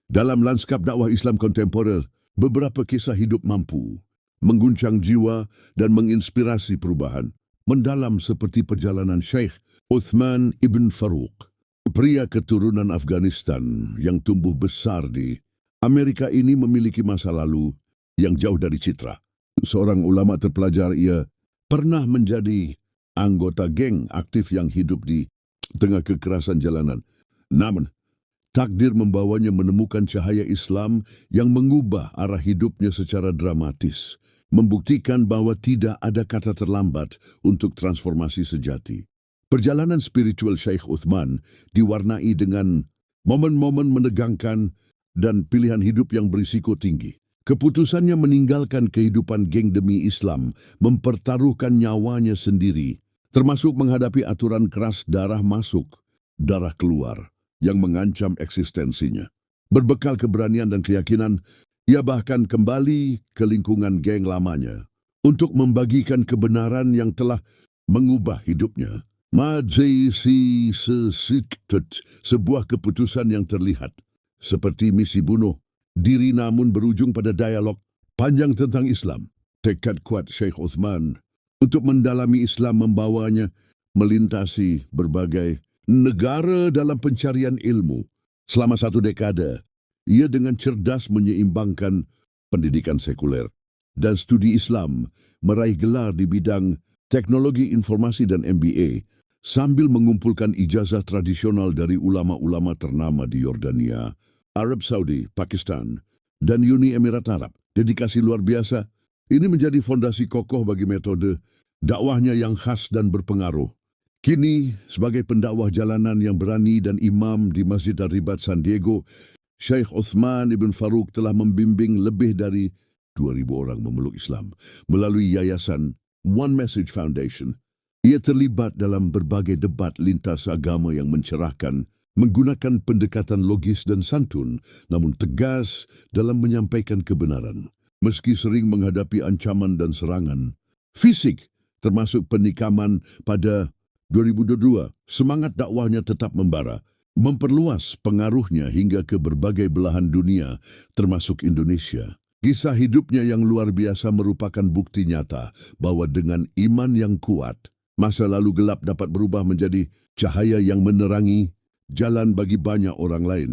Dalam lanskap dakwah Islam kontemporer, beberapa kisah hidup mampu mengguncang jiwa dan menginspirasi perubahan mendalam seperti perjalanan Syekh Uthman ibn Faruq, pria keturunan Afghanistan yang tumbuh besar di Amerika ini memiliki masa lalu yang jauh dari citra. Seorang ulama terpelajar, ia pernah menjadi anggota geng aktif yang hidup di tengah kekerasan jalanan. Namun, takdir membawanya menemukan cahaya Islam yang mengubah arah hidupnya secara dramatis, membuktikan bahwa tidak ada kata terlambat untuk transformasi sejati. Perjalanan spiritual Syekh Uthman diwarnai dengan momen-momen menegangkan dan pilihan hidup yang berisiko tinggi. Keputusannya meninggalkan kehidupan geng demi Islam, mempertaruhkan nyawanya sendiri, termasuk menghadapi aturan keras darah masuk, darah keluar, yang mengancam eksistensinya. Berbekal keberanian dan keyakinan, ia bahkan kembali ke lingkungan geng lamanya untuk membagikan kebenaran yang telah mengubah hidupnya. Majisi sesiktet, sebuah keputusan yang terlihat seperti misi bunuh diri namun berujung pada dialog panjang tentang Islam. Tekad kuat Syekh Uthman untuk mendalami Islam membawanya melintasi berbagai negara dalam pencarian ilmu. Selama 1 dekade, ia dengan cerdas menyeimbangkan pendidikan sekuler dan studi Islam, meraih gelar di bidang teknologi informasi dan MBA, sambil mengumpulkan ijazah tradisional dari ulama-ulama ternama di Yordania, Arab Saudi, Pakistan, dan Uni Emirat Arab. Dedikasi luar biasa ini menjadi fondasi kokoh bagi metode dakwahnya yang khas dan berpengaruh. Kini, sebagai pendakwah jalanan yang berani dan imam di Masjid Ar-Ribat San Diego, Syekh Uthman ibn Faruq telah membimbing lebih dari 2.000 orang memeluk Islam melalui yayasan One Message Foundation. Ia terlibat dalam berbagai debat lintas agama yang mencerahkan, menggunakan pendekatan logis dan santun, namun tegas dalam menyampaikan kebenaran. Meski sering menghadapi ancaman dan serangan fisik, termasuk penikaman pada 2022, semangat dakwahnya tetap membara, memperluas pengaruhnya hingga ke berbagai belahan dunia, termasuk Indonesia. Kisah hidupnya yang luar biasa merupakan bukti nyata bahwa dengan iman yang kuat, masa lalu gelap dapat berubah menjadi cahaya yang menerangi jalan bagi banyak orang lain.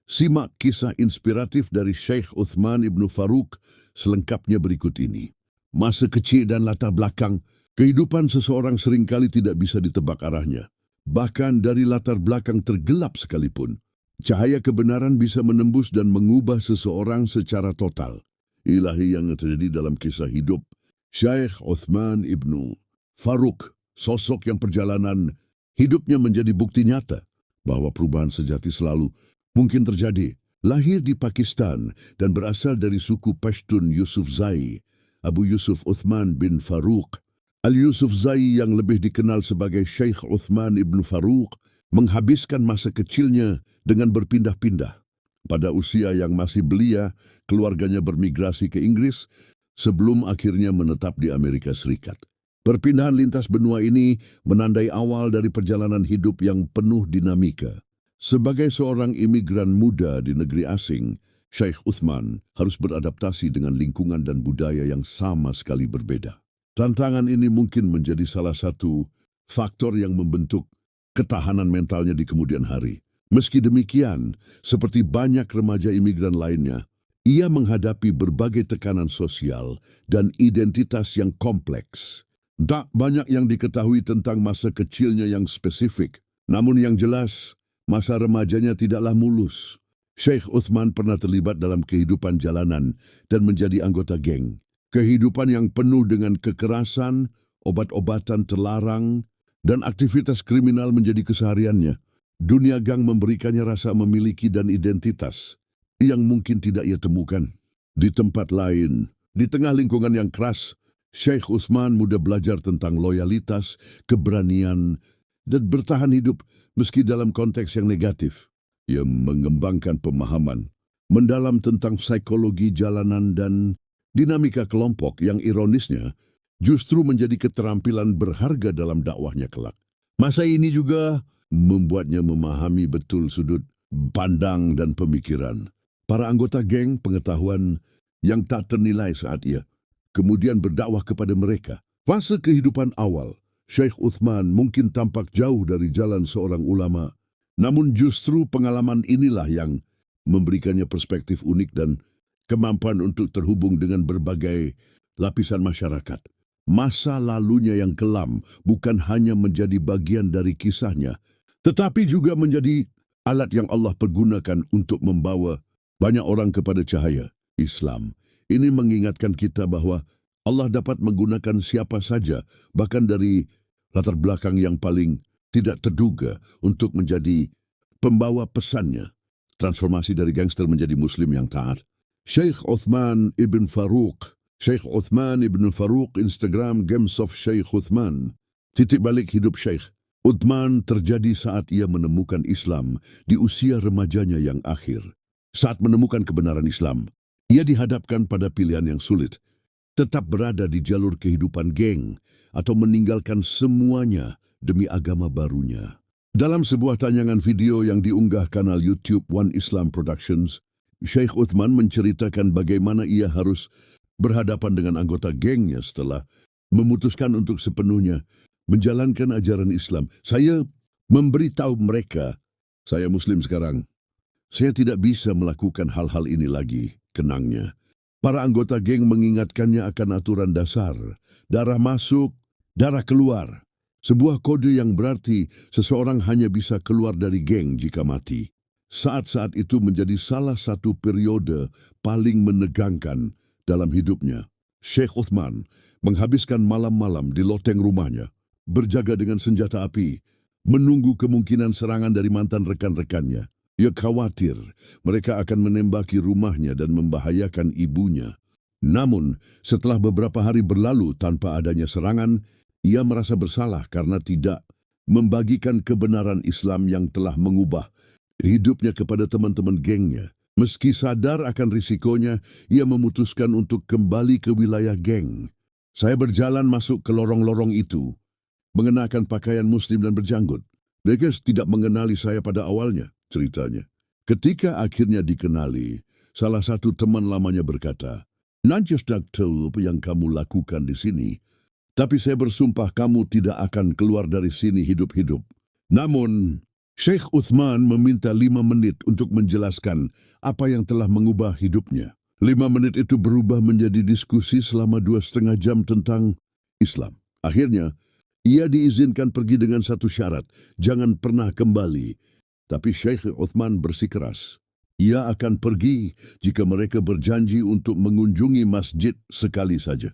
Simak kisah inspiratif dari Syekh Uthman ibn Faruq selengkapnya berikut ini. Masa kecil dan latar belakang, kehidupan seseorang seringkali tidak bisa ditebak arahnya. Bahkan dari latar belakang tergelap sekalipun, cahaya kebenaran bisa menembus dan mengubah seseorang secara total. Ilahi yang terjadi dalam kisah hidup Syekh Uthman ibn Faruq, sosok yang perjalanan hidupnya menjadi bukti nyata bahwa perubahan sejati selalu mungkin terjadi. Lahir di Pakistan dan berasal dari suku Pashtun Yusufzai, Abu Yusuf Uthman bin Faruq Al-Yusufzai yang lebih dikenal sebagai Syekh Uthman ibn Faruq menghabiskan masa kecilnya dengan berpindah-pindah. Pada usia yang masih belia, keluarganya bermigrasi ke Inggris sebelum akhirnya menetap di Amerika Serikat. Perpindahan lintas benua ini menandai awal dari perjalanan hidup yang penuh dinamika. Sebagai seorang imigran muda di negeri asing, Syekh Uthman harus beradaptasi dengan lingkungan dan budaya yang sama sekali berbeda. Tantangan ini mungkin menjadi salah satu faktor yang membentuk ketahanan mentalnya di kemudian hari. Meski demikian, seperti banyak remaja imigran lainnya, ia menghadapi berbagai tekanan sosial dan identitas yang kompleks. Tak banyak yang diketahui tentang masa kecilnya yang spesifik, namun yang jelas, masa remajanya tidaklah mulus. Syekh Uthman pernah terlibat dalam kehidupan jalanan dan menjadi anggota geng. Kehidupan yang penuh dengan kekerasan, obat-obatan terlarang, dan aktivitas kriminal menjadi kesehariannya. Dunia gang memberikannya rasa memiliki dan identitas yang mungkin tidak ia temukan di tempat lain. Di tengah lingkungan yang keras, Syekh Uthman mudah belajar tentang loyalitas, keberanian, dan bertahan hidup meski dalam konteks yang negatif. Ia mengembangkan pemahaman mendalam tentang psikologi jalanan dan dinamika kelompok yang ironisnya justru menjadi keterampilan berharga dalam dakwahnya kelak. Masa ini juga membuatnya memahami betul sudut pandang dan pemikiran Para anggota geng pengetahuan yang tak ternilai saat ia kemudian berdakwah kepada mereka. Fase kehidupan awal, Syekh Uthman mungkin tampak jauh dari jalan seorang ulama, namun justru pengalaman inilah yang memberikannya perspektif unik dan kemampuan untuk terhubung dengan berbagai lapisan masyarakat. Masa lalunya yang kelam bukan hanya menjadi bagian dari kisahnya, tetapi juga menjadi alat yang Allah pergunakan untuk membawa banyak orang kepada cahaya Islam. Ini mengingatkan kita bahwa Allah dapat menggunakan siapa saja, bahkan dari latar belakang yang paling tidak terduga, untuk menjadi pembawa pesannya. Transformasi dari gangster menjadi muslim yang taat. Syekh Uthman ibn Faruq. Syekh Uthman ibn Faruq, Instagram Games of Syekh Uthman. Titik balik hidup Syekh Uthman terjadi saat ia menemukan Islam di usia remajanya yang akhir. Saat menemukan kebenaran Islam, ia dihadapkan pada pilihan yang sulit. Tetap berada di jalur kehidupan geng atau meninggalkan semuanya demi agama barunya. Dalam sebuah tayangan video yang diunggah kanal YouTube One Islam Productions, Syekh Uthman menceritakan bagaimana ia harus berhadapan dengan anggota gengnya setelah memutuskan untuk sepenuhnya menjalankan ajaran Islam. Saya memberitahu mereka, saya Muslim sekarang. Saya tidak bisa melakukan hal-hal ini lagi, kenangnya. Para anggota geng mengingatkannya akan aturan dasar, darah masuk, darah keluar. Sebuah kode yang berarti seseorang hanya bisa keluar dari geng jika mati. Saat-saat itu menjadi salah satu periode paling menegangkan dalam hidupnya. Syekh Uthman menghabiskan malam-malam di loteng rumahnya, berjaga dengan senjata api, menunggu kemungkinan serangan dari mantan rekan-rekannya. Ia khawatir mereka akan menembaki rumahnya dan membahayakan ibunya. Namun, setelah beberapa hari berlalu tanpa adanya serangan, ia merasa bersalah karena tidak membagikan kebenaran Islam yang telah mengubah hidupnya kepada teman-teman gengnya. Meski sadar akan risikonya, ia memutuskan untuk kembali ke wilayah geng. Saya berjalan masuk ke lorong-lorong itu, mengenakan pakaian muslim dan berjanggut. Mereka tidak mengenali saya pada awalnya, ceritanya. Ketika akhirnya dikenali, salah satu teman lamanya berkata, "Najis tak tahu apa yang kamu lakukan di sini, tapi saya bersumpah kamu tidak akan keluar dari sini hidup-hidup." Namun, Syekh Uthman meminta 5 menit untuk menjelaskan apa yang telah mengubah hidupnya. 5 menit itu berubah menjadi diskusi selama 2,5 jam tentang Islam. Akhirnya, ia diizinkan pergi dengan satu syarat, jangan pernah kembali. Tapi Syekh Uthman bersikeras. Ia akan pergi jika mereka berjanji untuk mengunjungi masjid sekali saja.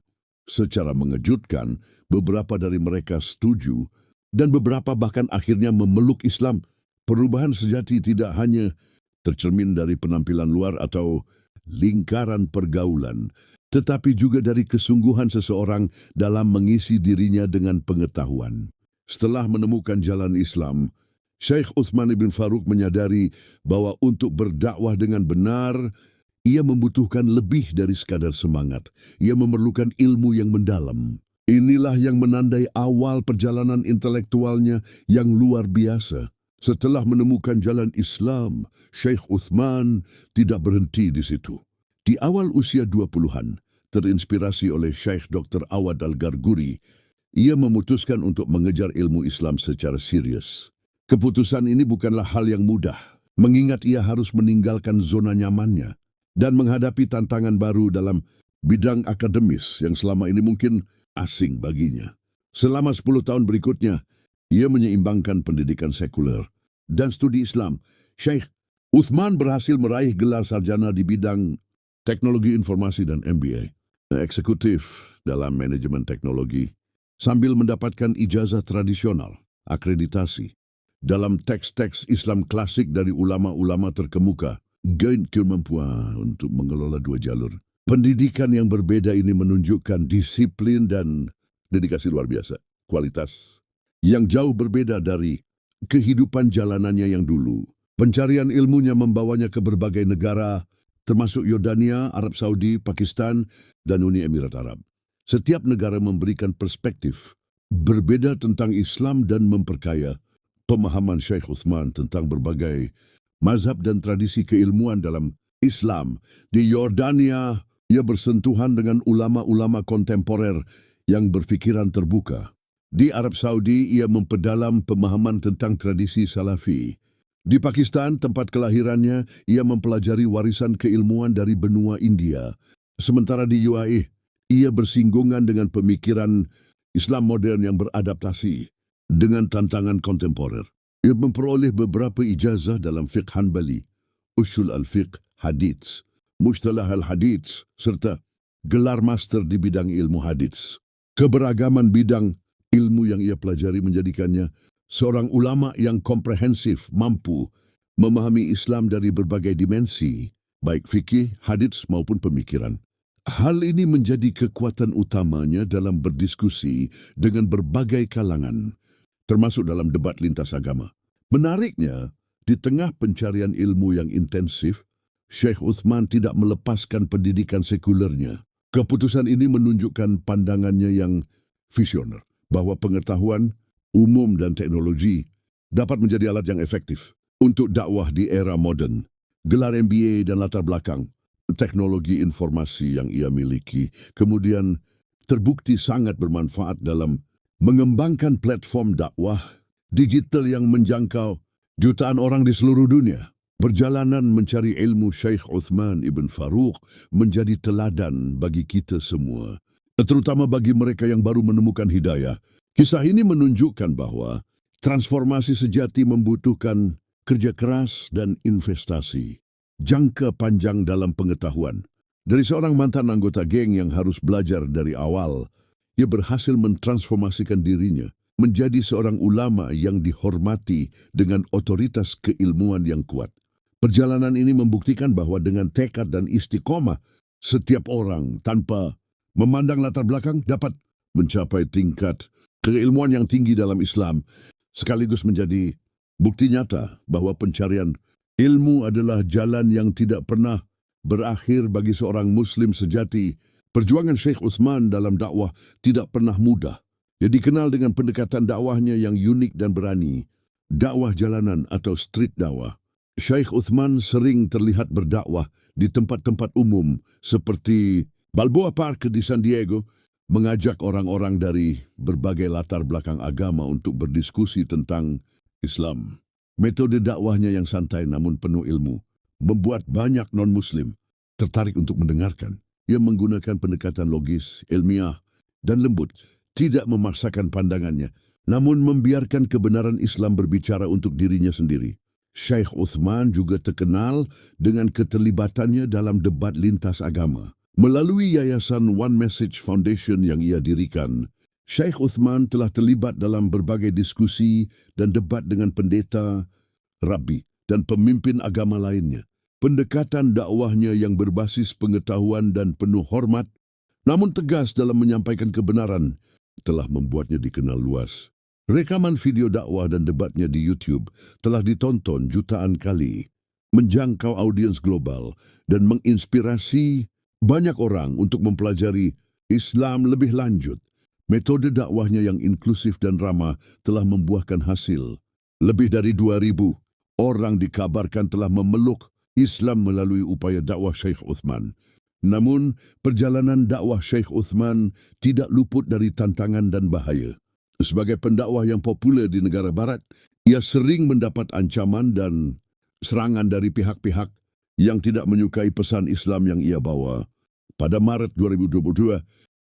Secara mengejutkan, beberapa dari mereka setuju, dan beberapa bahkan akhirnya memeluk Islam. Perubahan sejati tidak hanya tercermin dari penampilan luar atau lingkaran pergaulan, tetapi juga dari kesungguhan seseorang dalam mengisi dirinya dengan pengetahuan. Setelah menemukan jalan Islam, Syekh Uthman ibn Faruq menyadari bahwa untuk berdakwah dengan benar, ia membutuhkan lebih dari sekadar semangat. Ia memerlukan ilmu yang mendalam. Inilah yang menandai awal perjalanan intelektualnya yang luar biasa. Setelah menemukan jalan Islam, Syekh Uthman tidak berhenti di situ. Di awal usia 20-an, terinspirasi oleh Syekh Dr. Awad Al-Garguri, ia memutuskan untuk mengejar ilmu Islam secara serius. Keputusan ini bukanlah hal yang mudah, mengingat ia harus meninggalkan zona nyamannya dan menghadapi tantangan baru dalam bidang akademis yang selama ini mungkin asing baginya. Selama 10 tahun berikutnya, ia menyeimbangkan pendidikan sekuler dan studi Islam. Syekh Uthman berhasil meraih gelar sarjana di bidang teknologi informasi dan MBA, eksekutif dalam manajemen teknologi, sambil mendapatkan ijazah tradisional, akreditasi, dalam teks-teks Islam klasik dari ulama-ulama terkemuka. Gain kemampuan untuk mengelola 2 jalur. Pendidikan yang berbeda ini menunjukkan disiplin dan dedikasi luar biasa, kualitas yang jauh berbeda dari kehidupan jalanannya yang dulu. Pencarian ilmunya membawanya ke berbagai negara, termasuk Yordania, Arab Saudi, Pakistan, dan Uni Emirat Arab. Setiap negara memberikan perspektif berbeda tentang Islam dan memperkaya pemahaman Syekh Uthman tentang berbagai mazhab dan tradisi keilmuan dalam Islam. Di Yordania, ia bersentuhan dengan ulama-ulama kontemporer yang berfikiran terbuka. Di Arab Saudi, ia memperdalam pemahaman tentang tradisi Salafi. Di Pakistan, tempat kelahirannya, ia mempelajari warisan keilmuan dari benua India. Sementara di UAE, ia bersinggungan dengan pemikiran Islam modern yang beradaptasi dengan tantangan kontemporer. Ia memperoleh beberapa ijazah dalam fiqh Hanbali, usul al-fiqh, hadits, mustalah al-hadits, serta gelar master di bidang ilmu hadits. Keberagaman bidang ilmu yang ia pelajari menjadikannya seorang ulama yang komprehensif, mampu memahami Islam dari berbagai dimensi, baik fikih, hadits maupun pemikiran. Hal ini menjadi kekuatan utamanya dalam berdiskusi dengan berbagai kalangan, termasuk dalam debat lintas agama. Menariknya, di tengah pencarian ilmu yang intensif, Syekh Uthman tidak melepaskan pendidikan sekulernya. Keputusan ini menunjukkan pandangannya yang visioner, bahwa pengetahuan, umum dan teknologi dapat menjadi alat yang efektif untuk dakwah di era moden. Gelar MBA dan latar belakang teknologi informasi yang ia miliki kemudian terbukti sangat bermanfaat dalam mengembangkan platform dakwah digital yang menjangkau jutaan orang di seluruh dunia. Perjalanan mencari ilmu Syekh Uthman Ibn Faruq menjadi teladan bagi kita semua, terutama bagi mereka yang baru menemukan hidayah. Kisah ini menunjukkan bahwa transformasi sejati membutuhkan kerja keras dan investasi jangka panjang dalam pengetahuan. Dari seorang mantan anggota geng yang harus belajar dari awal, ia berhasil mentransformasikan dirinya menjadi seorang ulama yang dihormati dengan otoritas keilmuan yang kuat. Perjalanan ini membuktikan bahwa dengan tekad dan istiqomah, setiap orang tanpa memandang latar belakang dapat mencapai tingkat keilmuan yang tinggi dalam Islam, sekaligus menjadi bukti nyata bahwa pencarian ilmu adalah jalan yang tidak pernah berakhir bagi seorang Muslim sejati. Perjuangan Syekh Uthman dalam dakwah tidak pernah mudah. Ia dikenal dengan pendekatan dakwahnya yang unik dan berani, dakwah jalanan atau street dakwah. Syekh Uthman sering terlihat berdakwah di tempat-tempat umum seperti Balboa Park di San Diego, mengajak orang-orang dari berbagai latar belakang agama untuk berdiskusi tentang Islam. Metode dakwahnya yang santai namun penuh ilmu membuat banyak non-Muslim tertarik untuk mendengarkan. Ia menggunakan pendekatan logis, ilmiah, dan lembut, tidak memaksakan pandangannya, namun membiarkan kebenaran Islam berbicara untuk dirinya sendiri. Syekh Uthman juga terkenal dengan keterlibatannya dalam debat lintas agama. Melalui yayasan One Message Foundation yang ia dirikan, Syekh Uthman telah terlibat dalam berbagai diskusi dan debat dengan pendeta, rabi, dan pemimpin agama lainnya. Pendekatan dakwahnya yang berbasis pengetahuan dan penuh hormat, namun tegas dalam menyampaikan kebenaran, telah membuatnya dikenal luas. Rekaman video dakwah dan debatnya di YouTube telah ditonton jutaan kali, menjangkau audiens global, dan menginspirasi banyak orang untuk mempelajari Islam lebih lanjut. Metode dakwahnya yang inklusif dan ramah telah membuahkan hasil. Lebih dari 2.000 orang dikabarkan telah memeluk Islam melalui upaya dakwah Syekh Uthman. Namun, perjalanan dakwah Syekh Uthman tidak luput dari tantangan dan bahaya. Sebagai pendakwah yang populer di negara barat, ia sering mendapat ancaman dan serangan dari pihak-pihak yang tidak menyukai pesan Islam yang ia bawa. Pada Maret 2022,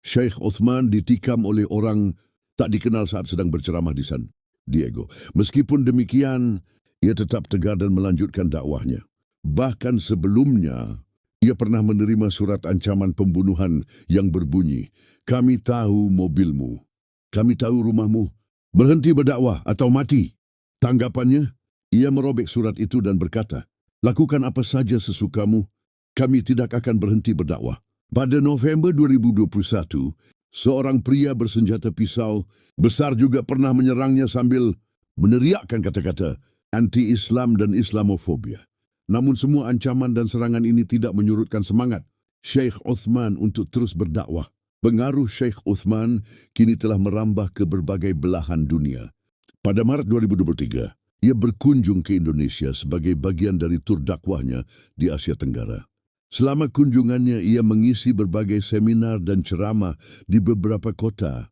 Syekh Uthman ditikam oleh orang tak dikenal saat sedang berceramah di San Diego. Meskipun demikian, ia tetap tegar dan melanjutkan dakwahnya. Bahkan sebelumnya, ia pernah menerima surat ancaman pembunuhan yang berbunyi, "Kami tahu mobilmu, kami tahu rumahmu, berhenti berdakwah atau mati." Tanggapannya, ia merobek surat itu dan berkata, "Lakukan apa saja sesukamu, kami tidak akan berhenti berdakwah." Pada November 2021, seorang pria bersenjata pisau besar juga pernah menyerangnya sambil meneriakkan kata-kata anti-Islam dan Islamofobia. Namun semua ancaman dan serangan ini tidak menyurutkan semangat Syekh Uthman untuk terus berdakwah. Pengaruh Syekh Uthman kini telah merambah ke berbagai belahan dunia. Pada Maret 2023, Ia berkunjung ke Indonesia sebagai bagian dari tur dakwahnya di Asia Tenggara. Selama kunjungannya, ia mengisi berbagai seminar dan ceramah di beberapa kota,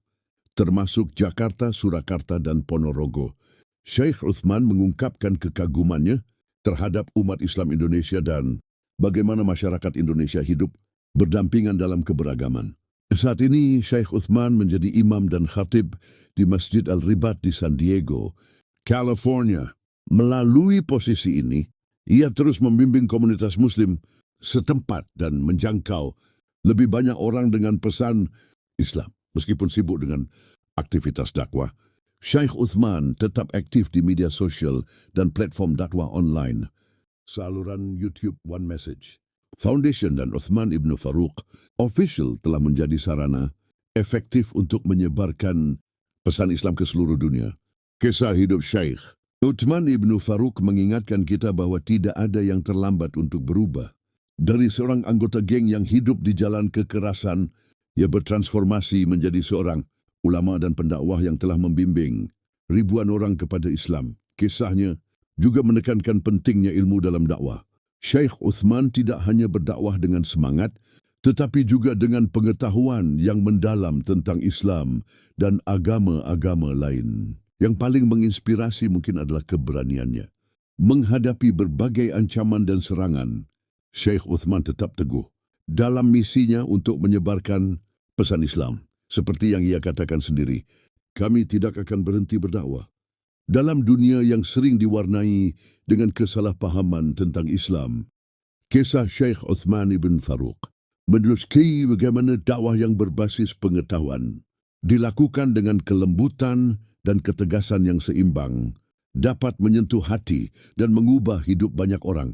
termasuk Jakarta, Surakarta, dan Ponorogo. Syekh Uthman mengungkapkan kekagumannya terhadap umat Islam Indonesia dan bagaimana masyarakat Indonesia hidup berdampingan dalam keberagaman. Saat ini, Syekh Uthman menjadi imam dan khatib di Masjid Al-Ribat di San Diego, California. Melalui posisi ini, ia terus membimbing komunitas Muslim setempat dan menjangkau lebih banyak orang dengan pesan Islam. Meskipun sibuk dengan aktivitas dakwah, Syekh Uthman tetap aktif di media sosial dan platform dakwah online. Saluran YouTube One Message Foundation dan Uthman Ibn Faruq Official telah menjadi sarana efektif untuk menyebarkan pesan Islam ke seluruh dunia. Kisah hidup Syekh Uthman Ibn Faruq mengingatkan kita bahwa tidak ada yang terlambat untuk berubah. Dari seorang anggota geng yang hidup di jalan kekerasan, ia bertransformasi menjadi seorang ulama dan pendakwah yang telah membimbing ribuan orang kepada Islam. Kisahnya juga menekankan pentingnya ilmu dalam dakwah. Syekh Uthman tidak hanya berdakwah dengan semangat, tetapi juga dengan pengetahuan yang mendalam tentang Islam dan agama-agama lain. Yang paling menginspirasi mungkin adalah keberaniannya. Menghadapi berbagai ancaman dan serangan, Syekh Uthman tetap teguh dalam misinya untuk menyebarkan pesan Islam. Seperti yang ia katakan sendiri, kami tidak akan berhenti berdakwah. Dalam dunia yang sering diwarnai dengan kesalahpahaman tentang Islam, kisah Syekh Uthman Ibn Faruq menelusuri bagaimana dakwah yang berbasis pengetahuan dilakukan dengan kelembutan dan ketegasan yang seimbang dapat menyentuh hati dan mengubah hidup banyak orang.